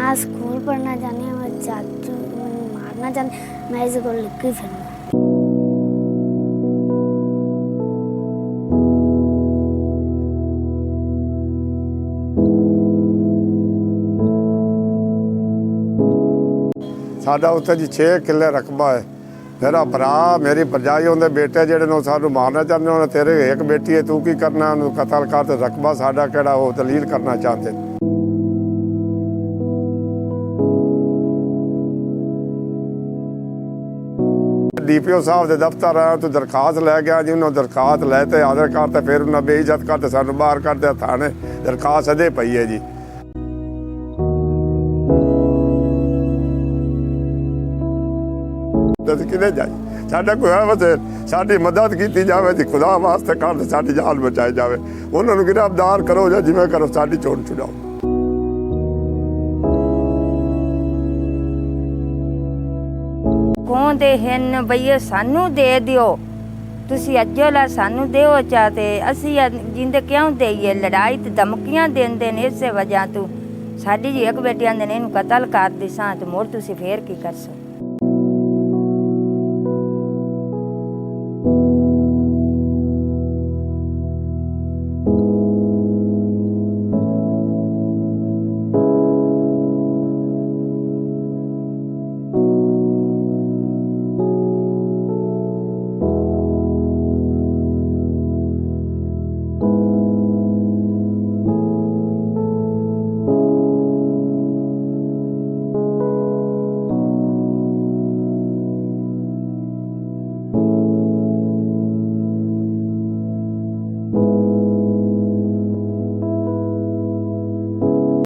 मैं स्कूल पढ़ना चाहती हूँ, मैं चाचू मारना चाहती, मैं इसे को लिख के फिरना। साडा उत्थे जी 6 किले रकबा है। मेरा भरा मेरी भरजाई उनके बेटे जेडे नो सानू मारना चाहते उन्हें तेरे एक बेटी है तू की करना उन्हें कतल कर ते रकबा साडा केड़ा वो दलील करना चाहते। DPO साहब के दफ्तर आया तो दरखास्त लै गया जी उन्होंने दरखास्त लैते आदर करते फिर उन्हें बेइज्जत करते सानू बाहर कर दिया थाने दरखास्त अदे पई है जी। किने जाए साडा कोई है बस साडी मदद की जाए जी खुदा वास्ते कर साडी जान बचाई जाए उन्होंने गिरफ्तार करो या जिवें करो साडी चोन छुड़ाओ। कौन दे हैं भैया सानू दे दियो तुसी अज्जोला सानू देओ चाहते असी जिंदे क्यों देइए लड़ाई ते धमकियां देंदे ने इस वजह तू साडी जी एक बेटियां ने इन्हू कतल कर दिसां ते मोर तुसी फेर की कर सो।